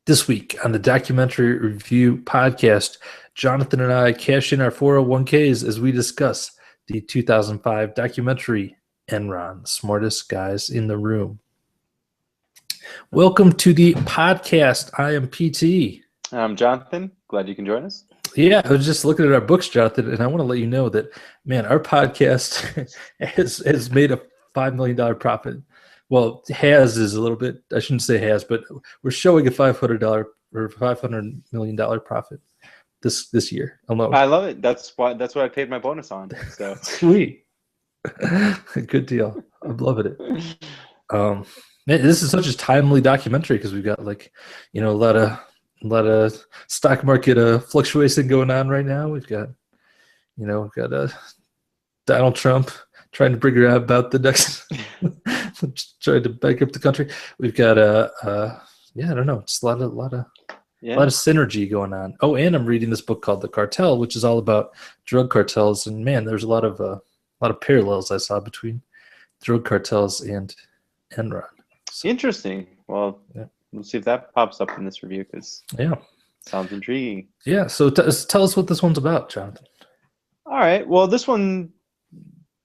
This week on the Documentary Review Podcast, Jonathan and I cash in our 401ks as we discuss the 2005 documentary Enron, Smartest Guys in the Room. Welcome to the podcast. I am PT. I'm Jonathan. Glad you can join us. Yeah, I was just looking at our books, Jonathan, and I want to let you know that, man, our podcast has made a $5 million profit. Well, has is a little bit, I shouldn't say has, but we're showing a $500 or $500 million profit this year alone. I love it. That's what I paid my bonus on. So Sweet. Good deal. I'm loving it. Man, this is such a timely documentary because we've got a lot of stock market fluctuation going on right now. We've got Donald Trump trying to bring her out about the next trying to bankrupt the country. We've got I don't know, it's a lot of synergy going on. Oh, and I'm reading this book called The Cartel, which is all about drug cartels. And man, there's a lot of parallels I saw between drug cartels and Enron. So, interesting. Well, yeah. We'll see if that pops up in this review because sounds intriguing. Yeah. So tell us what this one's about, Jonathan. All right. Well, this one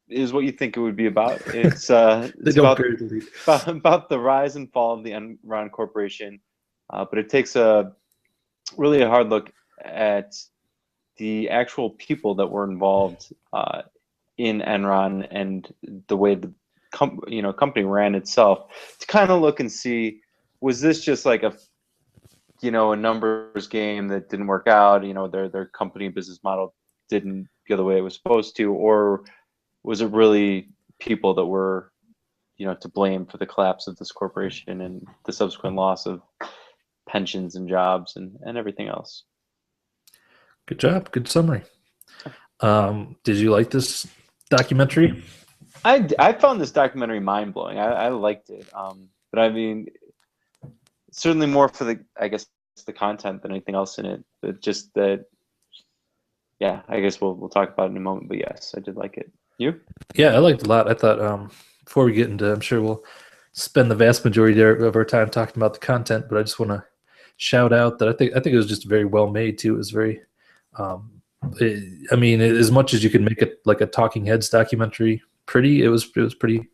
is what you think it would be about. It's about the rise and fall of the Enron Corporation, but it takes a hard look at the actual people that were involved in Enron and the way the company ran itself, to kind of look and see, was this just like a numbers game that didn't work out? Their company business model didn't go the way it was supposed to, or was it really people that were, to blame for the collapse of this corporation and the subsequent loss of pensions and jobs and everything else? Good job. Good summary. Did you like this documentary? I found this documentary mind-blowing. I liked it. But I mean, certainly more for the content than anything else in it. But just that, yeah, I guess we'll talk about it in a moment. But yes, I did like it. You? Yeah, I liked it a lot. I thought before we get into, I'm sure we'll spend the vast majority of our time talking about the content, but I just want to shout out that I think it was just very well made too. It was very, as much as you can make it like a Talking Heads documentary pretty, it was pretty.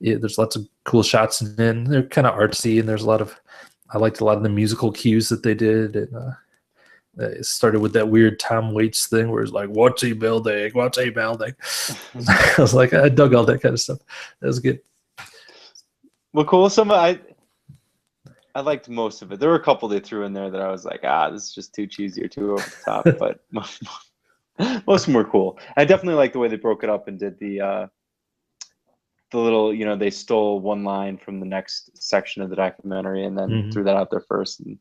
There's lots of cool shots in it. They're kind of artsy, and I liked a lot of the musical cues that they did. And it started with that weird Tom Waits thing where it's like, "What's he building? What's he building?" I was like, I dug all that kind of stuff. That was good. Well, cool. I liked most of it. There were a couple they threw in there that I was like, this is just too cheesy or too over the top. But most of them were cool. I definitely like the way they broke it up and did the little, they stole one line from the next section of the documentary and then threw that out there first. And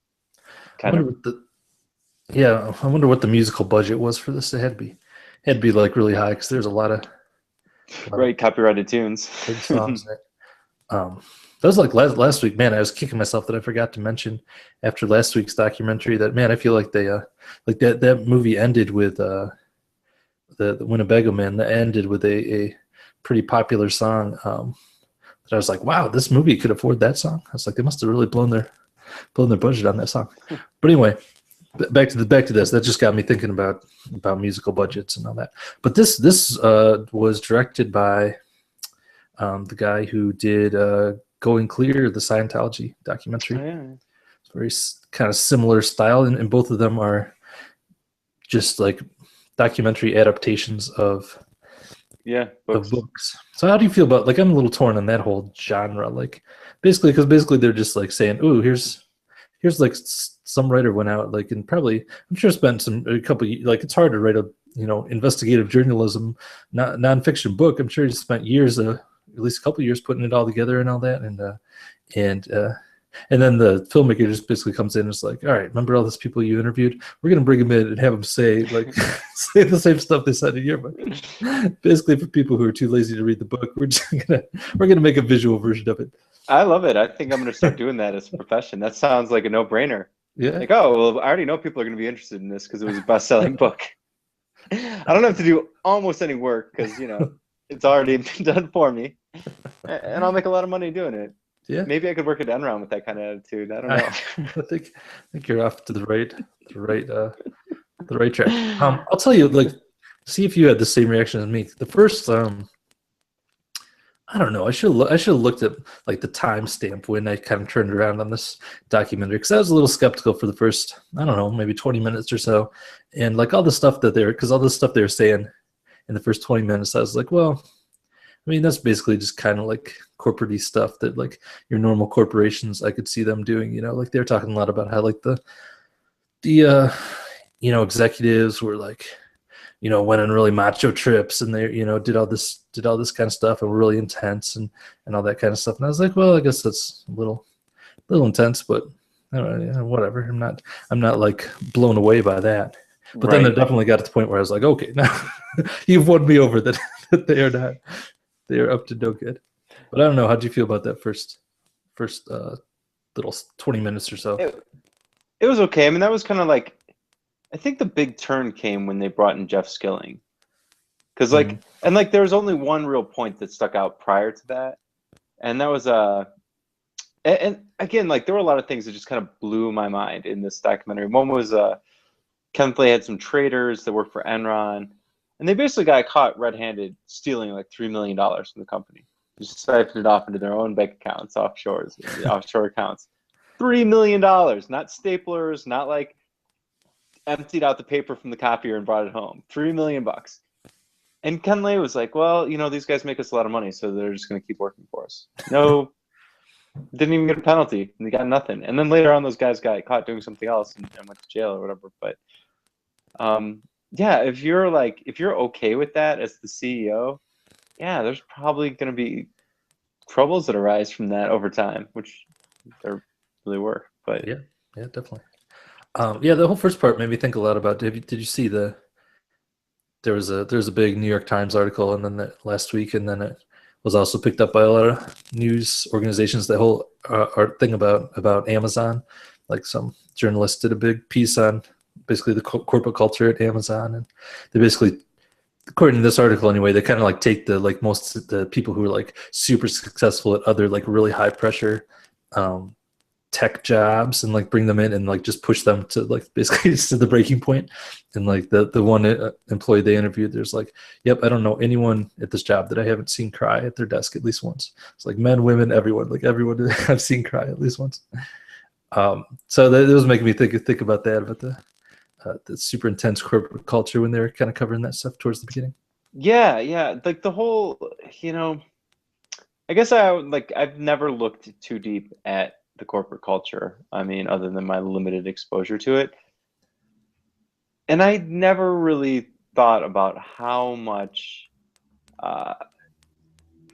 I wonder what the musical budget was for this. It had to be like really high because there's a lot of great copyrighted tunes. Big songs. That was like last week, man. I was kicking myself that I forgot to mention after last week's documentary that, man, I feel like they like that movie ended with the Winnebago Man. That ended with a pretty popular song that I was like, wow, this movie could afford that song. I was like, they must have really blown their budget on that song. But anyway, back to this. That just got me thinking about musical budgets and all that. But this was directed by the guy who did Going Clear, the Scientology documentary. Oh, yeah. It's very kind of similar style, and both of them are just like documentary adaptations of books. So how do you feel about, like, I'm a little torn on that whole genre, like basically they're just like saying, "Ooh, here's like some writer went out like and probably I'm sure spent a couple, like, it's hard to write a investigative journalism nonfiction book. I'm sure he spent years at least a couple years putting it all together and all that, and then the filmmaker just basically comes in and is like, all right, remember all those people you interviewed? We're going to bring them in and have them say say the same stuff they said in your book. Basically, for people who are too lazy to read the book, we're going to make a visual version of it. I love it. I think I'm going to start doing that as a profession. That sounds like a no-brainer. Yeah. Like, oh, well, I already know people are going to be interested in this because it was a best-selling book. I don't have to do almost any work because, it's already been done for me. And I'll make a lot of money doing it. Yeah, maybe I could work at Enron with that kind of attitude. I don't I, I think you're off to the right track. know. I'll tell you, like, see if you had the same reaction as me. The first, I don't know. I should have looked at like the timestamp when I kind of turned around on this documentary because I was a little skeptical for the first, I don't know, maybe 20 minutes or so, and like all the stuff that all the stuff they were saying in the first 20 minutes, I was like, well, I mean, that's basically just kind of like corporate-y stuff that like your normal corporations, I could see them doing. Like they're talking a lot about how like the executives were like went on really macho trips and they did all this kind of stuff and were really intense and all that kind of stuff. And I was like, well, I guess that's a little intense, but I don't know, whatever. I'm not like blown away by that. But then it definitely got to the point where I was like, okay, now you've won me over that they are up to no good. But I don't know. How'd you feel about that first little 20 minutes or so? It was okay. I mean, that was kind of like, I think the big turn came when they brought in Jeff Skilling. Because and like there was only one real point that stuck out prior to that. And that was and again, like there were a lot of things that just kind of blew my mind in this documentary. One was Ken Clay had some traders that worked for Enron, and they basically got caught red-handed stealing like $3 million from the company. Just siphoned it off into their own bank accounts, offshore accounts. $3 million, not staplers, not like emptied out the paper from the copier and brought it home. $3 million. And Ken Lay was like, well, these guys make us a lot of money, so they're just going to keep working for us. No, didn't even get a penalty. And they got nothing. And then later on, those guys got caught doing something else and went to jail or whatever. But yeah, if you're okay with that as the CEO, yeah, there's probably going to be troubles that arise from that over time, which there really were. But yeah, definitely. Yeah, the whole first part made me think a lot about. Did you see there was a big New York Times article, and then last week, and then it was also picked up by a lot of news organizations. The whole art thing about Amazon, like some journalists did a big piece on basically the corporate culture at Amazon, and they basically, according to this article anyway, they kind of like take most of the people who are like super successful at other like really high pressure tech jobs and like bring them in and like just push them to like basically to the breaking point. And like the one employee they interviewed, there's like, yep, I don't know anyone at this job that I haven't seen cry at their desk at least once. It's like men, women, everyone I've seen cry at least once. So that it was making me think about that, about the super intense corporate culture when they were kind of covering that stuff towards the beginning. Yeah, like the whole, I guess I've never looked too deep at the corporate culture. I mean, other than my limited exposure to it. And I never really thought about how much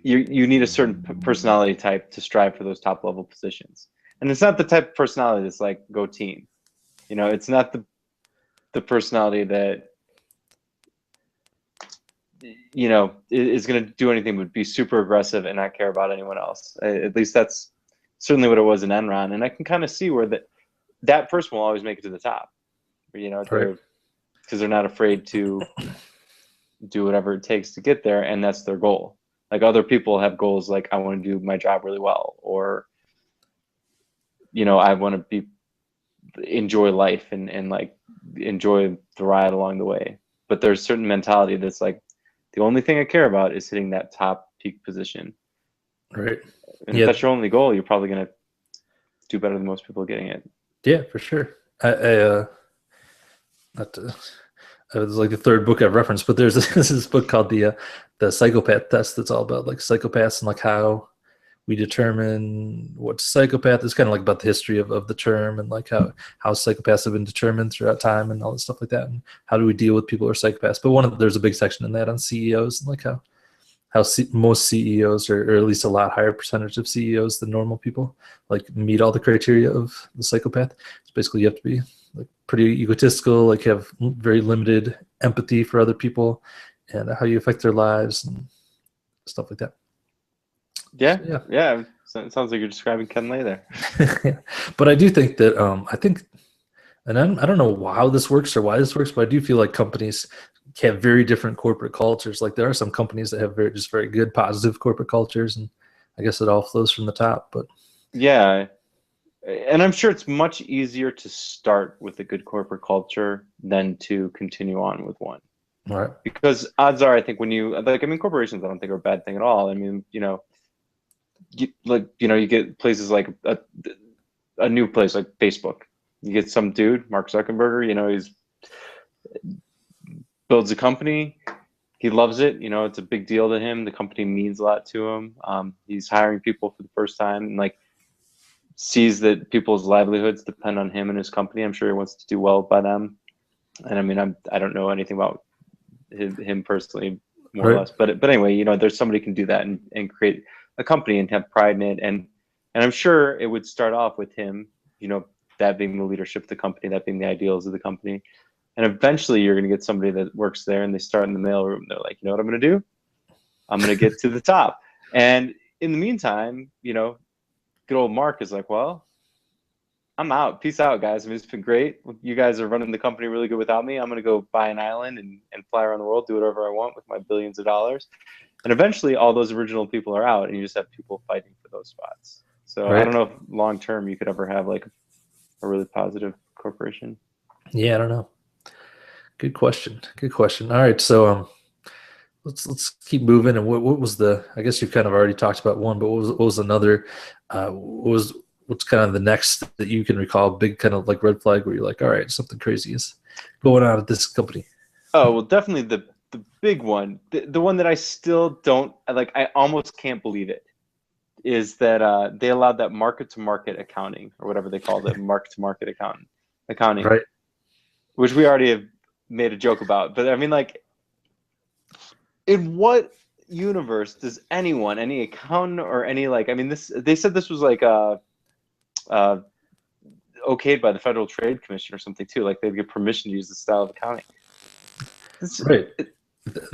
you need a certain personality type to strive for those top level positions. And it's not the type of personality that's like, go team. It's not the personality that is going to do anything but be super aggressive and not care about anyone else. At least that's certainly what it was in Enron. And I can kind of see where that person will always make it to the top, because they're not afraid to do whatever it takes to get there. And that's their goal. Like other people have goals like, I want to do my job really well, or, I want to enjoy life and like enjoy the ride along the way. But there's a certain mentality that's like, the only thing I care about is hitting that top peak position. Right. And if that's your only goal, you're probably going to do better than most people getting it. Yeah, for sure. It was like the third book I've referenced, but there's this book called the Psychopath Test that's all about like psychopaths and like how we determine what's psychopath. It's kind of like about the history of the term and like how psychopaths have been determined throughout time and all this stuff like that, and how do we deal with people who are psychopaths. But there's a big section in that on CEOs and like how most CEOs, or at least a lot higher percentage of CEOs than normal people, like meet all the criteria of the psychopath. It's basically you have to be like pretty egotistical, like have very limited empathy for other people and how you affect their lives and stuff like that. Yeah. So it sounds like you're describing Ken Lay there. But I do think that and I don't know how this works or why this works, but I do feel like companies have very different corporate cultures. Like there are some companies that have very good positive corporate cultures, and I guess it all flows from the top. But yeah, and I'm sure it's much easier to start with a good corporate culture than to continue on with one. all right, Because odds are, I think when you like, I mean, corporations, I don't think are a bad thing at all. I mean, you get places like a new place like Facebook. You get some dude, Mark Zuckerberg, he's builds a company. He loves it. It's a big deal to him. The company means a lot to him. He's hiring people for the first time and like sees that people's livelihoods depend on him and his company. I'm sure he wants to do well by them. And I mean, I don't know anything about him personally, more or less. But anyway, there's somebody can do that and create a company and have pride in it. And I'm sure it would start off with him, that being the leadership of the company, that being the ideals of the company. And eventually you're going to get somebody that works there and they start in the mailroom. They're like, you know what I'm going to do? I'm going to get to the top. And in the meantime, good old Mark is like, well, I'm out. Peace out, guys. I mean, it's been great. You guys are running the company really good without me. I'm going to go buy an island and fly around the world, do whatever I want with my billions of dollars. And eventually all those original people are out and you just have people fighting for those spots. So I don't know if long term you could ever have like a really positive corporation. Yeah, I don't know. Good question. All right, so let's keep moving. And what was I guess you kind of already talked about one, but what was another? What's kind of the next that you can recall? Big kind of like red flag where you're like, all right, something crazy is going on at this company. Oh well, definitely the big one, the one that I still don't like. I almost can't believe it. Is that they allowed that market-to-market accounting or whatever they call it, market-to-market accounting, right? Which we already have made a joke about. But I mean, like, in what universe does anyone, any accountant or any like, I mean, they said this was like okayed by the Federal Trade Commission or something too. Like they'd get permission to use this style of accounting. Right.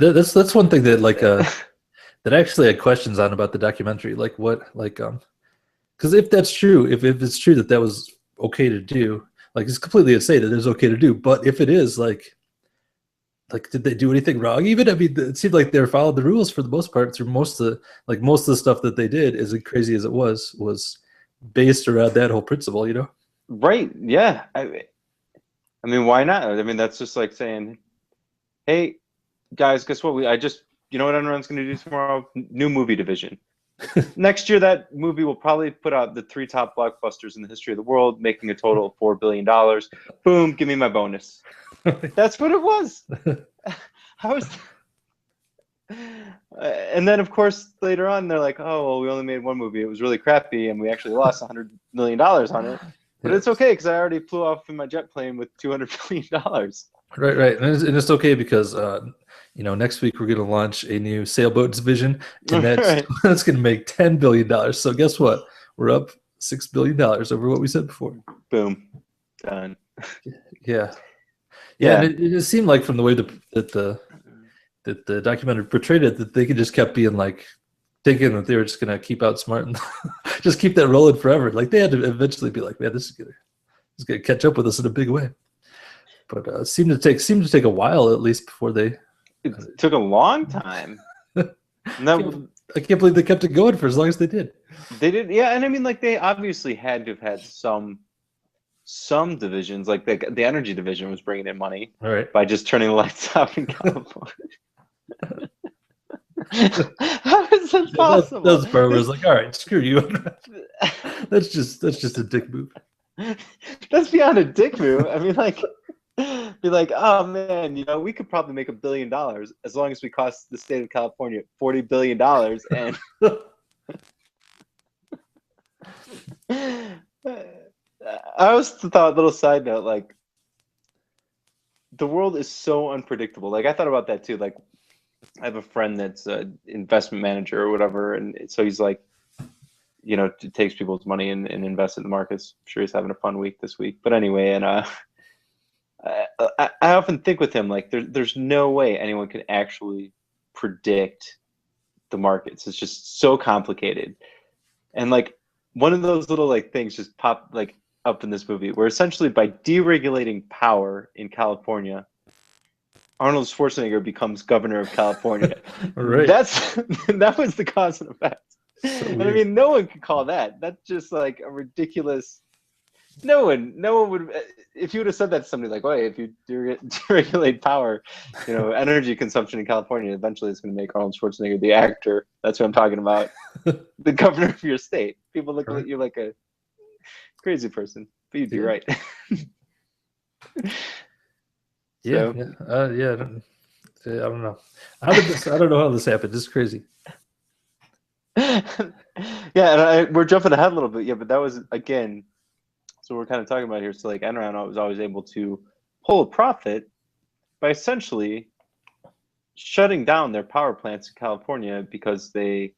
That's one thing that like that I actually had questions on about the documentary. Like what, like because if that's true, if it's true that was okay to do, like it's completely insane that it's okay to do. But if it is, like did they do anything wrong? Even I mean, it seemed like they followed the rules for the most part through most of the stuff that they did, as crazy as it was based around that whole principle, Right? Yeah. I mean, why not? I mean, that's just like saying, hey, guys, guess what? You know what Enron's going to do tomorrow? New movie division. Next year, that movie will probably put out the 3 top blockbusters in the history of the world, making a total of $4 billion. Boom, give me my bonus. That's what it was. How is and then, of course, later on, they're like, oh, well, we only made one movie. It was really crappy, and we actually lost $100 million on it. But it's okay because I already flew off in my jet plane with $200 million. Right. And it's okay because next week we're going to launch a new sailboat division, and that's going to make $10 billion. So guess what? We're up $6 billion over what we said before. Boom, done. Yeah. And it seemed like from the way that the documentary portrayed it, that they could just kept being like thinking that they were just going to keep outsmarting, just keep that rolling forever. Like they had to eventually be like, man, this is going to catch up with us in a big way. But it seemed to take a while at least before they. It took a long time. I can't believe they kept it going for as long as they did. They did, yeah, and I mean, like they obviously had to have had some divisions, like the energy division was bringing in money, right, by just turning the lights off in California. How is that possible? That's part where it's like, all right, screw you. That's just a dick move. That's beyond a dick move. I mean, like. Be like, oh man, we could probably make $1 billion as long as we cost the state of California $40 billion. And I always thought, little side note, like the world is so unpredictable. Like I thought about that too. Like I have a friend that's an investment manager or whatever, and so he's like, takes people's money and invests in the markets. I'm sure he's having a fun week this week. But anyway, and I often think with him, like there's no way anyone can actually predict the markets. It's just so complicated. And like one of those little like things just popped like up in this movie where essentially by deregulating power in California, Arnold Schwarzenegger becomes governor of California. Right. That was the cause and effect. So And I weird. mean, no one could call that. That's just like a ridiculous. No one would. If you would have said that to somebody like, "Wait, if you deregulate power, energy consumption in California, eventually it's going to make Arnold Schwarzenegger the actor." That's what I'm talking about. The governor of your state. People look at you like a crazy person, but you'd be right. Yeah, So, yeah. I don't know. How did this? I don't know how this happened. This is crazy. yeah, and we're jumping ahead a little bit. Yeah, but that was again. So we're kind of talking about here. So like Enron was always able to pull a profit by essentially shutting down their power plants in California because they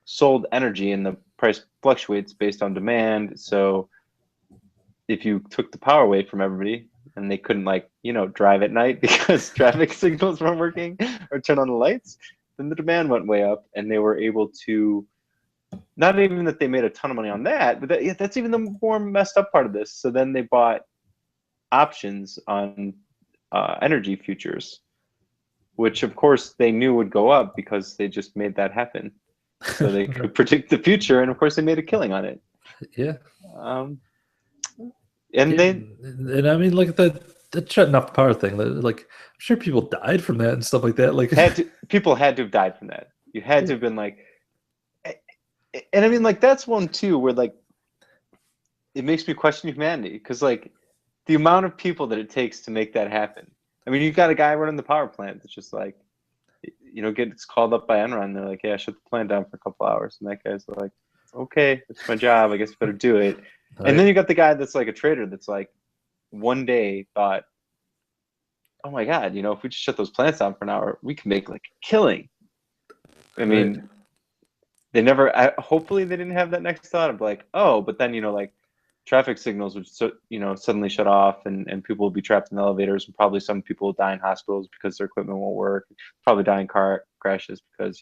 sold energy and the price fluctuates based on demand. So if you took the power away from everybody and they couldn't drive at night because traffic signals weren't working or turn on the lights, then the demand went way up and they were able to, not even that they made a ton of money on that, but that's even the more messed up part of this. So then they bought options on energy futures, which of course they knew would go up because they just made that happen. So they could predict the future, and of course they made a killing on it. Yeah. And I mean, like that shutting off the power thing. Like, I'm sure people died from that and stuff like that. Like, people had to have died from that. You had to have been like, and I mean, like that's one too where like it makes me question humanity because like the amount of people that it takes to make that happen. I mean, you've got a guy running the power plant that's just like, gets called up by Enron. And they're like, yeah, shut the plant down for a couple hours. And that guy's like, okay, it's my job. I guess I better do it. right. And then you got the guy that's like a trader that's like, one day thought, oh my God, if we just shut those plants down for an hour, we can make like a killing. I mean, they never, hopefully they didn't have that next thought of like, oh, but then, like traffic signals would, suddenly shut off and people will be trapped in elevators and probably some people will die in hospitals because their equipment won't work, probably die in car crashes because,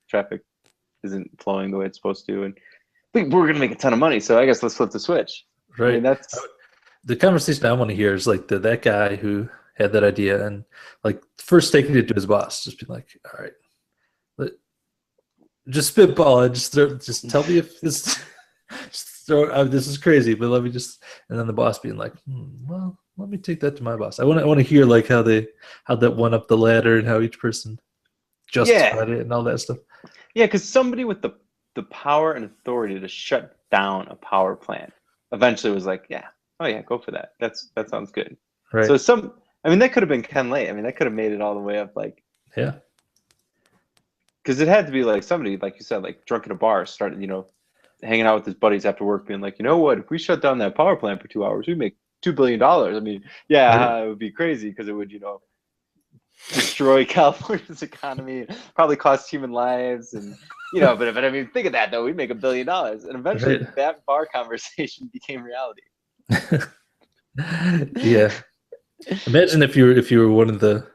traffic isn't flowing the way it's supposed to. And we're going to make a ton of money. So I guess let's flip the switch. Right. I mean, that's the conversation I want to hear is like that guy who had that idea and like first taking it to his boss, just being like, all right, just spitball it, just tell me if this, this is crazy, but let me just, and then the boss being like, well, let me take that to my boss. I want to hear like how that went up the ladder and how each person justified it and all that stuff. Yeah, because somebody with the power and authority to shut down a power plant eventually was like, yeah. Oh yeah, go for that. That sounds good. Right. So that could have been Ken Lay. I mean, that could have made it all the way up, like. Yeah. Because it had to be like somebody, like you said, like drunk at a bar, started, hanging out with his buddies after work, being like, you know what? If we shut down that power plant for 2 hours, we make $2 billion. I mean, yeah, it would be crazy because it would, destroy California's economy, probably cost human lives, and but I mean, think of that though. We make $1 billion, and eventually that bar conversation became reality. Yeah. Imagine if you were one of the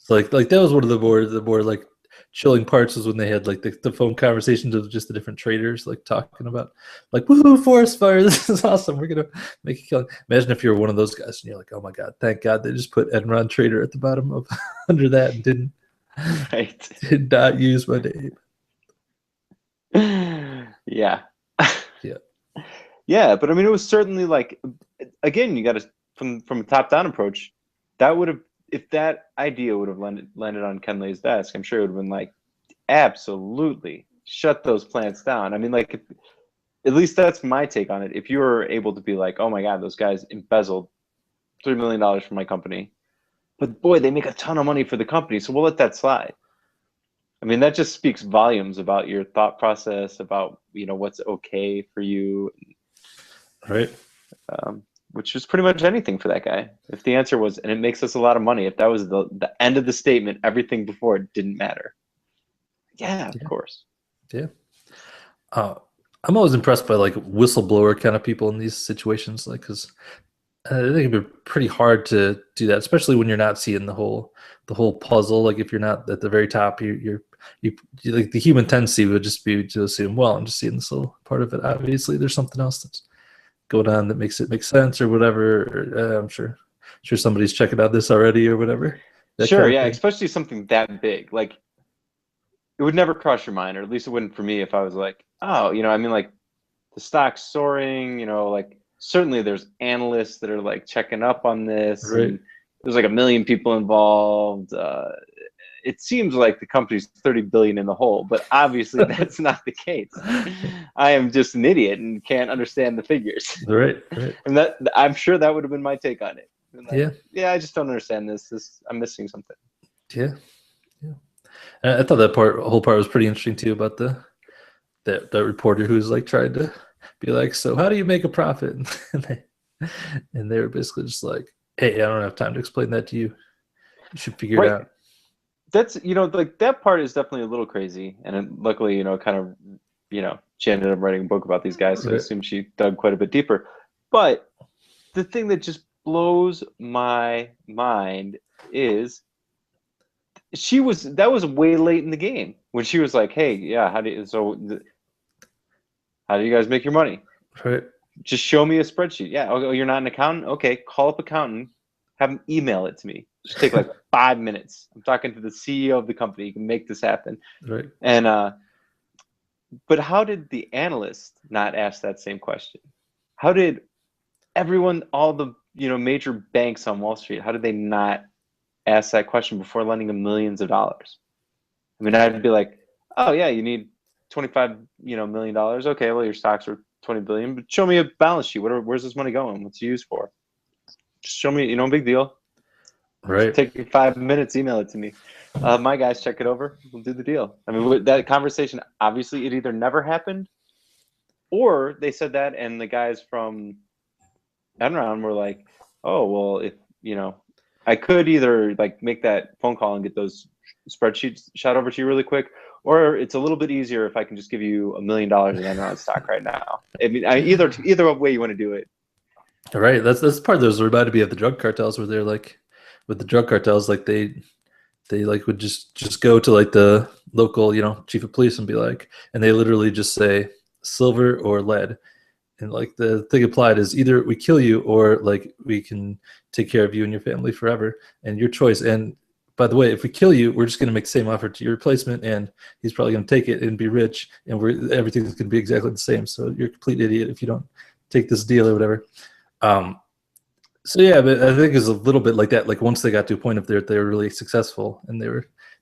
like that was one of the more like chilling parts was when they had like the phone conversations of just the different traders like talking about like woohoo forest fire, this is awesome, we're gonna make a killing. Imagine if you were one of those guys and you're like, oh my God, thank God they just put Enron Trader at the bottom of under that and did not use my name. Yeah. Yeah. Yeah, but I mean, it was certainly like, again, you got to from a top-down approach. That would have, if that idea would have landed on Ken Lay's desk, I'm sure it would have been like, absolutely, shut those plants down. I mean, like, at least that's my take on it. If you were able to be like, oh my God, those guys embezzled $3 million from my company, but boy, they make a ton of money for the company, so we'll let that slide. I mean, that just speaks volumes about your thought process, about what's okay for you. Right. Which was pretty much anything for that guy. If the answer was, and it makes us a lot of money, if that was the end of the statement, everything before it didn't matter. Yeah, of course. Yeah. I'm always impressed by like whistleblower kind of people in these situations, like because I think it'd be pretty hard to do that, especially when you're not seeing the whole puzzle. Like if you're not at the very top, you like the human tendency would just be to assume, well, I'm just seeing this little part of it. Obviously, there's something else that's going on that makes it make sense or whatever. I'm sure somebody's checking out this already or whatever. Sure, yeah, especially something that big. Like it would never cross your mind, or at least it wouldn't for me if I was like, oh, I mean, like the stock's soaring, like certainly there's analysts that are like checking up on this, Right. and there's like a million people involved. It seems like the company's 30 billion in the hole, but obviously that's not the case. I am just an idiot and can't understand the figures. Right. Right. And that, I'm sure that would have been my take on it. Like, Yeah. yeah, I just don't understand this. I'm missing something. Yeah. Yeah. I thought that whole part was pretty interesting too, about that reporter who's like tried to be like, so how do you make a profit? And they were basically just like, hey, I don't have time to explain that to you. You should figure it Right. out. That's, like that part is definitely a little crazy. And luckily, kind of, she ended up writing a book about these guys. So I Right. assume she dug quite a bit deeper. But the thing that just blows my mind is that was way late in the game when she was like, hey, yeah, how do you guys make your money? Right. Just show me a spreadsheet. Yeah. Oh, you're not an accountant? Okay, call up accountant, have them email it to me. Just take like 5 minutes. I'm talking to the CEO of the company. You can make this happen. Right. And but how did the analyst not ask that same question? How did everyone, all the major banks on Wall Street, how did they not ask that question before lending them millions of dollars? I mean, I'd be like, oh yeah, you need $25 million. Okay, well your stocks are 20 billion, but show me a balance sheet. Where's this money going? What's it used for? Just show me, big deal. Right. Take 5 minutes, email it to me. My guys check it over. We'll do the deal. I mean, that conversation, obviously, it either never happened, or they said that, and the guys from Enron were like, "Oh, well, if I could either like make that phone call and get those spreadsheets shot over to you really quick, or it's a little bit easier if I can just give you $1 million in Enron stock right now." I mean, either way you want to do it. Right. That's part of those reminded me of the drug cartels, where they're like, with the drug cartels, like they like would just go to like the local, chief of police and be like, and they literally just say silver or lead. And like the thing applied is either we kill you or like we can take care of you and your family forever, and your choice. And by the way, if we kill you, we're just going to make the same offer to your replacement, and he's probably going to take it and be rich, and everything's going to be exactly the same. So you're a complete idiot if you don't take this deal or whatever. So yeah, but I think it's a little bit like that. Like once they got to a point of they were really successful and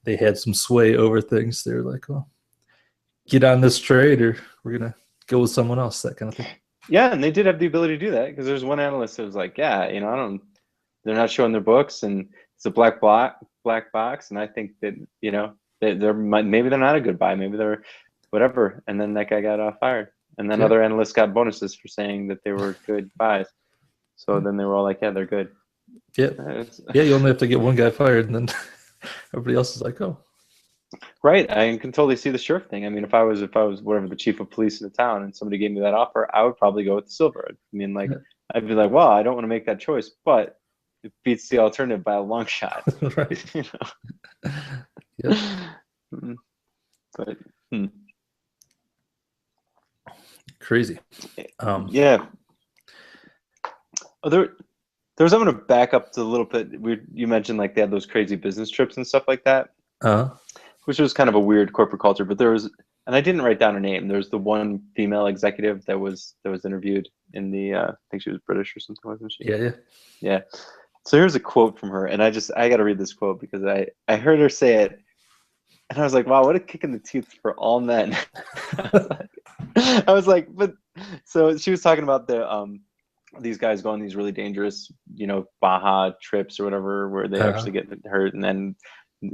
they had some sway over things, they were like, well, get on this trade or we're gonna go with someone else, that kind of thing. Yeah, and they did have the ability to do that because there's one analyst that was like, yeah, they're not showing their books and it's a black box, and I think that maybe they're not a good buy, maybe they're whatever, and then that guy got fired, and then other analysts got bonuses for saying that they were good buys. So then they were all like, yeah, they're good. Yeah. Yeah, you only have to get one guy fired and then everybody else is like, oh. Right. I can totally see the sheriff thing. I mean, if I was whatever the chief of police in the town and somebody gave me that offer, I would probably go with the silver. I mean, like, I'd be like, well, I don't want to make that choice, but it beats the alternative by a long shot. Right. Yep. But crazy. Yeah. Oh, I'm going to back up to a little bit. You mentioned like they had those crazy business trips and stuff like that, which was kind of a weird corporate culture. But there was, and I didn't write down her name. There's the one female executive that was interviewed in the, I think she was British or something, wasn't she? Yeah. So here's a quote from her, and I got to read this quote because I heard her say it, and I was like, wow, what a kick in the teeth for all men. I was like, but so she was talking about these guys go on these really dangerous, Baja trips or whatever, where they actually get hurt. And then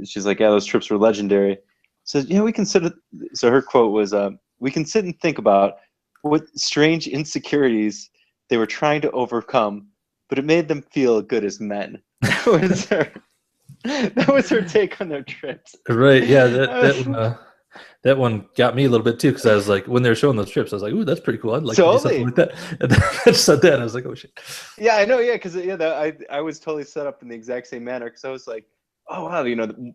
she's like, yeah, those trips were legendary. So, we consider, so her quote was, we can sit and think about what strange insecurities they were trying to overcome, but it made them feel good as men. That was her take on their trips. Right. Yeah. That one got me a little bit too, because I was like, when they were showing those trips, I was like, ooh, that's pretty cool. I'd like to do something like that. And then I just said that, and I was like, oh shit. Yeah, I know. Yeah, because I was totally set up in the exact same manner. Because I was like, oh wow,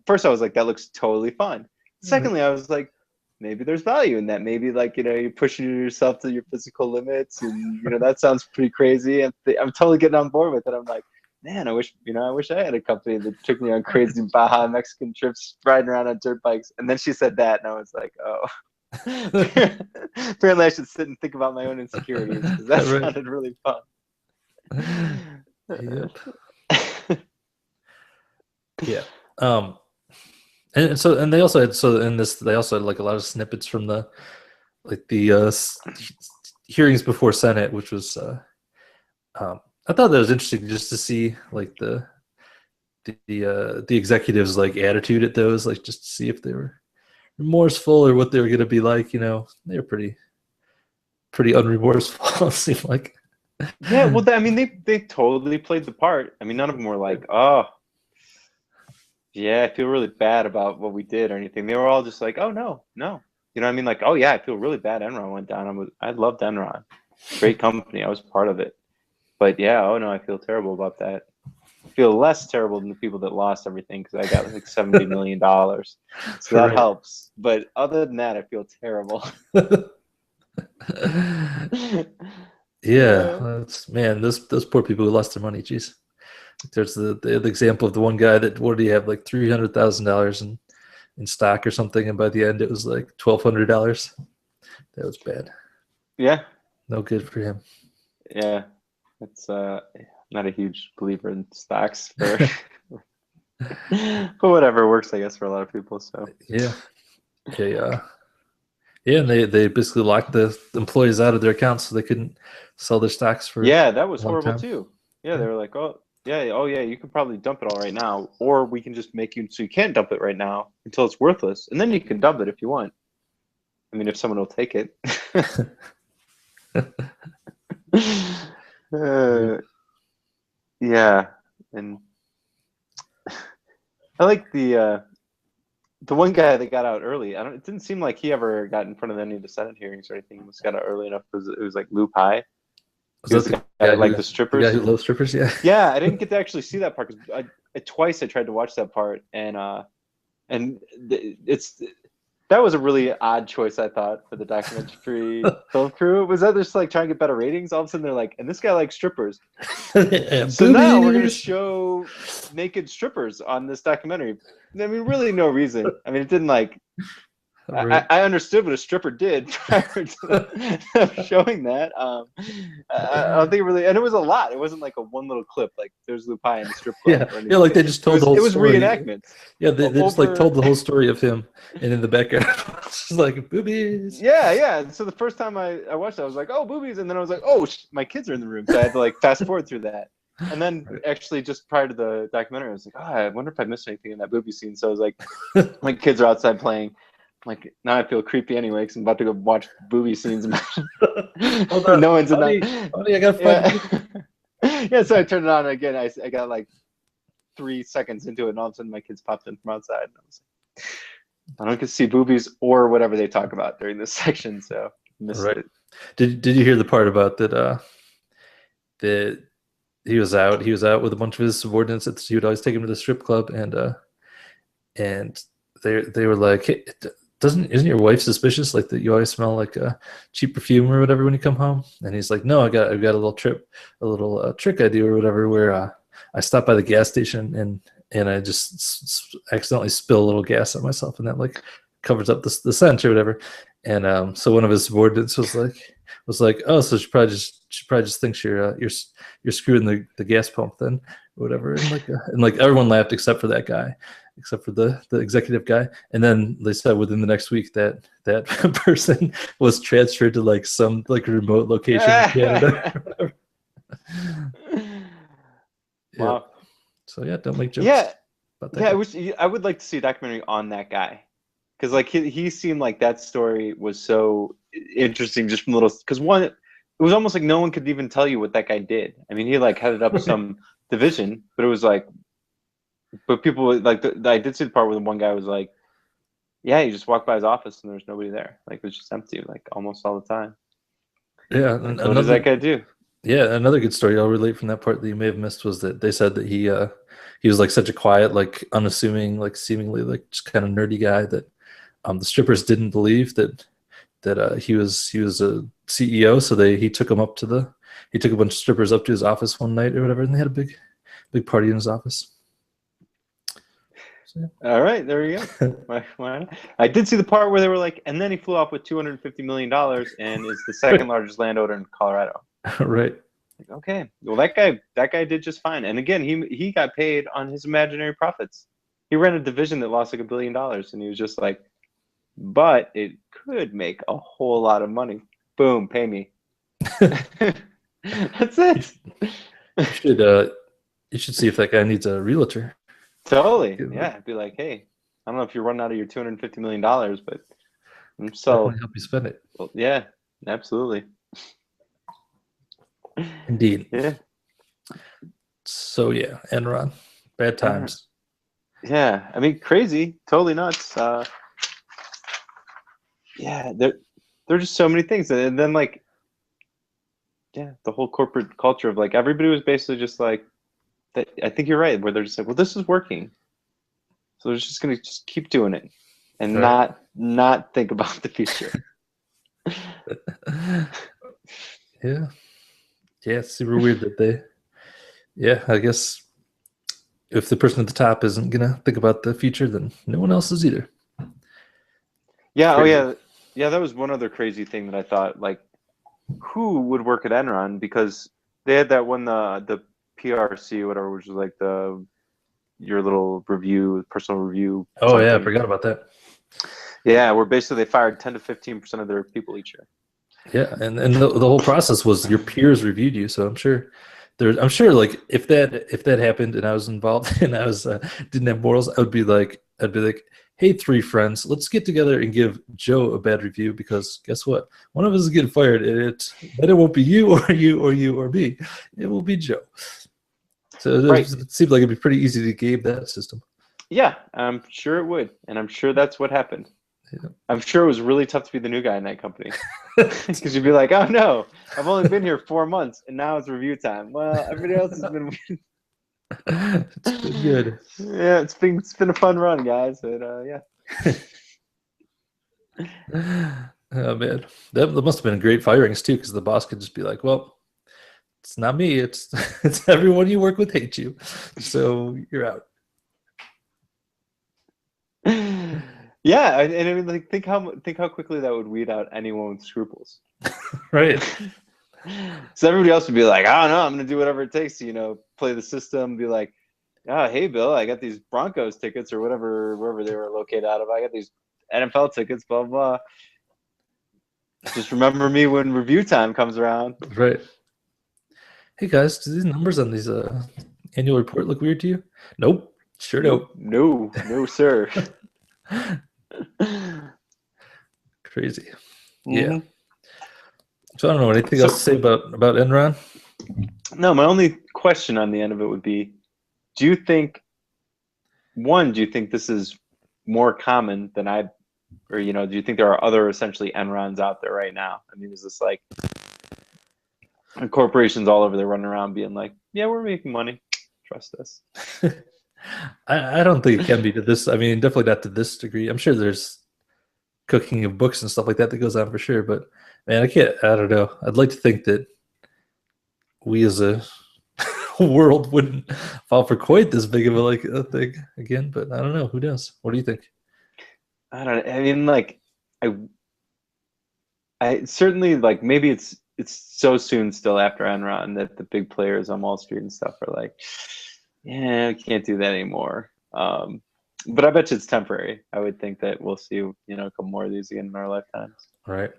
first I was like, that looks totally fun. Secondly, I was like, maybe there's value in that. Maybe like you're pushing yourself to your physical limits, and that sounds pretty crazy. And I'm totally getting on board with it. I'm like, man, I wish I had a company that took me on crazy Baja Mexican trips, riding around on dirt bikes. And then she said that, and I was like, oh. Apparently, I should sit and think about my own insecurities because that Right. sounded really fun. Yep. Yeah. And so and they also had so in this they also had like a lot of snippets from the like the hearings before Senate, which was I thought that was interesting just to see like the executives like attitude at those, like just to see if they were remorseful or what they were going to be like. You know, they were pretty unremorseful. It seemed like. Yeah, well, I mean, they totally played the part. I mean, none of them were like, "Oh, yeah, I feel really bad about what we did" or anything. They were all just like, "Oh no, no," you know what I mean? Like, "Oh yeah, I feel really bad. Enron went down. I loved Enron, great company. I was part of it, but yeah, oh no, I feel terrible about that. I feel less terrible than the people that lost everything because I got like $70 million, so that Right. helps. But other than that, I feel terrible." Yeah, that's man. Those poor people who lost their money. Jeez. There's the example of the one guy that what did he have like $300,000 in stock or something, and by the end it was like $1,200. That was bad. Yeah, No good for him. yeah, it's not a huge believer in stocks for, but whatever works, I guess, for a lot of people. So Yeah, yeah, yeah. And they basically locked the employees out of their accounts so they couldn't sell their stocks for yeah, that was a long horrible time. too. Yeah, Yeah. they were like, oh yeah, you can probably dump it all right now, or we can just make you so you can't dump it right now until it's worthless, and then you can dump it if you want. I mean, if someone will take it. uh, yeah, and I like the one guy that got out early. I don't. It didn't seem like he ever got in front of any of the Senate hearings or anything. He must got out early enough. It was like Lou Pie. Was He was that the the guy guy that liked who the the guy strippers. who loves strippers? Yeah. Yeah, I didn't get to actually see that part because twice I tried to watch that part, and it's that was a really odd choice, I thought, for the documentary film crew. Was that just like trying to get better ratings? All of a sudden they're like, and this guy likes strippers, so now we're gonna Boobies. show naked strippers on this documentary. I mean, really, no reason. I mean, it didn't like. Right. I understood what a stripper did prior to them showing that. I don't think it really, and it was a lot. It wasn't like a one little clip, like there's Lupai in the strip club Yeah, or yeah, anything. like they just told the whole It was story. reenactments Yeah, they just like told over. the whole story of him, and in the background, it's just like boobies. Yeah. So the first time I watched it, I was like, oh, boobies, and then I was like, oh, my kids are in the room, so I had to like fast forward through that. And then actually, just prior to the documentary, I was like, oh, I wonder if I missed anything in that booby scene. So I was like, my kids are outside playing. Like now I feel creepy anyway because I'm about to go watch booby scenes. Hold on, No one's in honey, that. honey, I gotta find. Yeah. Yeah, so I turned it on again. I got like 3 seconds into it, and all of a sudden my kids popped in from outside. And I was like, I don't get to see boobies or whatever they talk about during this section, so missed Right. it. Did you hear the part about that? That he was out. He was out with a bunch of his subordinates. He would always take him to the strip club, and they were like, hey, isn't your wife suspicious? Like that you always smell like a cheap perfume or whatever when you come home? And he's like, no, I've got a little trick I do or whatever where I stop by the gas station and I just accidentally spill a little gas on myself and that like covers up the scent or whatever. And so one of his subordinates was like, oh, so she probably just thinks you're screwing the gas pump then or whatever. And everyone laughed except for that guy, except for the executive guy. And then they said within the next week that person was transferred to like some like remote location in Canada. Or whatever. Wow. Yeah. So yeah, don't make jokes. Yeah. About that Yeah, guy. I would like to see a documentary on that guy. Because like he seemed like that story was so interesting just from little because one it was almost like no one could even tell you what that guy did. I mean he like headed up some division, but it was like but people like I did see the part where the one guy was like, yeah, you just walked by his office and there's nobody there. Like it was just empty like almost all the time. Yeah, Like, what does that guy do? Yeah, another good story I'll relate from that part that you may have missed was that they said that he was like such a quiet, like unassuming, like seemingly like just kind of nerdy guy that the strippers didn't believe that he was a CEO, so he took he took a bunch of strippers up to his office one night or whatever, and they had a big party in his office. So, All right, there you go. Why not? I did see the part where they were like, and then he flew off with $250 million and is the second largest landowner in Colorado. right. Like, okay, well that guy did just fine. And again, he got paid on his imaginary profits. He ran a division that lost like $1 billion, and he was just like, but it could make a whole lot of money. Boom, pay me. That's it. You should see if that guy needs a realtor. Totally. Yeah. Be like, hey, I don't know if you're running out of your $250 million, but I'm so Definitely help you spend it. well, yeah, absolutely. Indeed. Yeah. So yeah, Enron, bad times. Yeah, I mean, crazy, totally nuts. Yeah, there are just so many things, and then like, yeah, the whole corporate culture of like everybody was basically just like, I think you're right, where they're just like, well, this is working, so they're just gonna just keep doing it, and not think about the future. Yeah, it's super weird that they. Yeah, I guess if the person at the top isn't gonna think about the future, then no one else is either. Yeah. Oh yeah. Yeah. That was one other crazy thing that I thought, like, who would work at Enron, because they had that one, the PRC, whatever, which was like your little review, personal review. Oh yeah, I forgot about that. Yeah, where basically they fired 10 to 15% of their people each year. Yeah, and the whole process was your peers reviewed you, so I'm sure like if that happened and I was involved and I was didn't have morals, I'd be like, hey, three friends, let's get together and give Joe a bad review, because guess what? One of us is getting fired, and it won't be you or you or you or me. It will be Joe. So it seemed like it'd be pretty easy to game that system. Yeah, I'm sure it would, and I'm sure that's what happened. Yeah. I'm sure it was really tough to be the new guy in that company, because you'd be like, oh no, I've only been here 4 months and now it's review time. Well, everybody else has been. It's been good. Yeah, it's been a fun run, guys. But yeah. Oh man, that must have been great firings too, because the boss could just be like, well, it's not me, it's everyone you work with hates you, so you're out. Yeah, and I mean, like, think how quickly that would weed out anyone with scruples. Right. So everybody else would be like, I don't know, I'm gonna do whatever it takes to, play the system. Be like, oh, hey Bill, I got these Broncos tickets or wherever they were located out of. I got these NFL tickets, blah blah. Just remember me when review time comes around. Right. Hey guys, do these numbers on these annual report look weird to you? Nope. Sure don't. No, sir. Crazy. Mm-hmm. Yeah. So I don't know, anything else to say about Enron? No, my only question on the end of it would be, do you think this is more common than do you think there are other essentially Enrons out there right now? I mean, is this like corporations all over there running around being like, yeah, we're making money, trust us? I don't think it can be to this. I mean, definitely not to this degree. I'm sure there's cooking of books and stuff like that goes on for sure. But man, I don't know. I'd like to think that we as a world wouldn't fall for quite this big of a thing again. But I don't know. Who knows? What do you think? I don't know. I mean, like, I certainly, like, maybe it's so soon still after Enron that the big players on Wall Street and stuff are like, yeah, we can't do that anymore. But I bet you it's temporary. I would think that we'll see, a couple more of these again in our lifetimes. Right.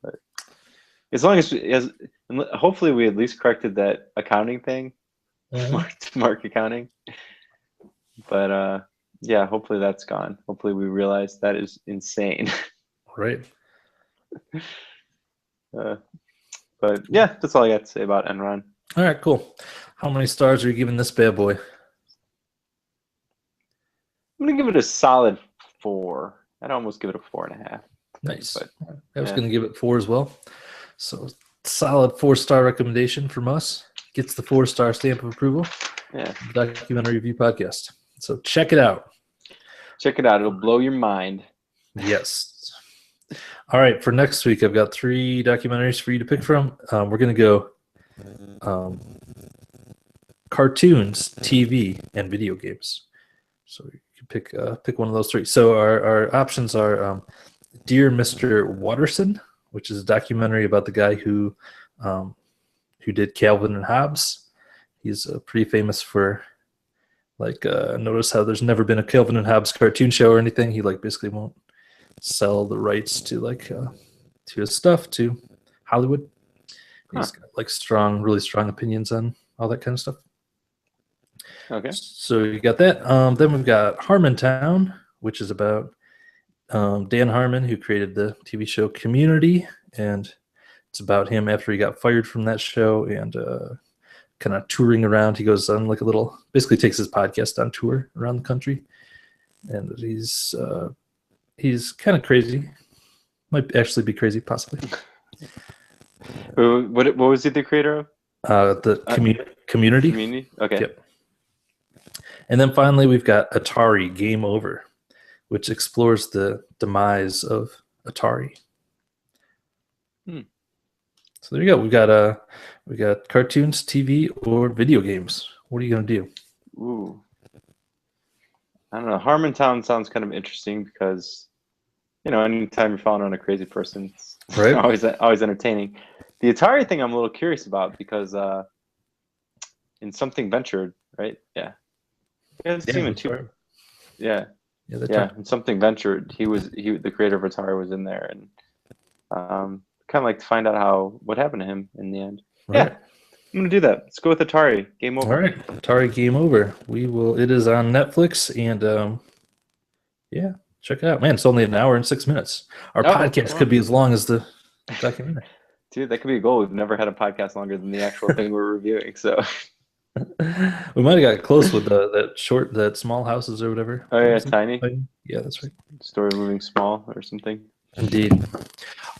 But as long as hopefully we at least corrected that accounting thing, mark accounting. But yeah, hopefully that's gone. Hopefully we realize that is insane. Right. But yeah, that's all I got to say about Enron. All right, cool. How many stars are you giving this bad boy? I'm gonna give it a solid 4. I'd almost give it a 4.5. Nice. But, I was gonna give it 4 as well. So solid 4-star recommendation from us. Gets the 4-star stamp of approval. Yeah. Documentary Review Podcast. So check it out. Check it out. It'll blow your mind. Yes. All right. For next week, I've got 3 documentaries for you to pick from. We're gonna go cartoons, TV, and video games. So can pick one of those three. So our options are Dear Mr. Watterson, which is a documentary about the guy who did Calvin and Hobbes. He's pretty famous for notice how there's never been a Calvin and Hobbes cartoon show or anything. He basically won't sell the rights to to his stuff to Hollywood. He's got really strong opinions on all that kind of stuff. Okay. So you got that. Then we've got Harmontown, which is about Dan Harmon, who created the TV show Community, and it's about him after he got fired from that show and kind of touring around. He goes on basically takes his podcast on tour around the country, and he's kind of crazy. Might actually be crazy, possibly. What was he the creator of? The Community. Community. Okay. Yep. And then finally, we've got Atari Game Over, which explores the demise of Atari. So there you go. We got cartoons, TV, or video games. What are you gonna do? Ooh, I don't know. Harmontown sounds kind of interesting because, anytime you're following on a crazy person, it's right? always entertaining. The Atari thing I'm a little curious about because in Something Ventured, right? Yeah. In Something Ventured, the creator of Atari was in there, and kind of like to find out what happened to him in the end. Right. Yeah, I'm gonna do that. Let's go with Atari Game Over. All right, Atari Game Over. It is on Netflix, and yeah, check it out, man. It's only an hour and 6 minutes. Our podcast could be as long as the documentary. Dude, that could be a goal. We've never had a podcast longer than the actual thing we're reviewing, so. We might have got close with that small houses or whatever. Oh yeah, tiny. Yeah, that's right. Story moving small or something. Indeed.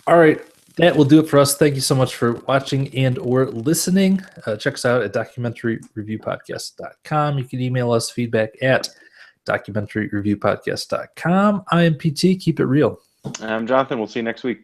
All right, that will do it for us. Thank you so much for watching and or listening. Check us out at documentaryreviewpodcast.com. You can email us feedback at documentaryreviewpodcast.com. I am PT. Keep it real. I'm Jonathan. We'll see you next week.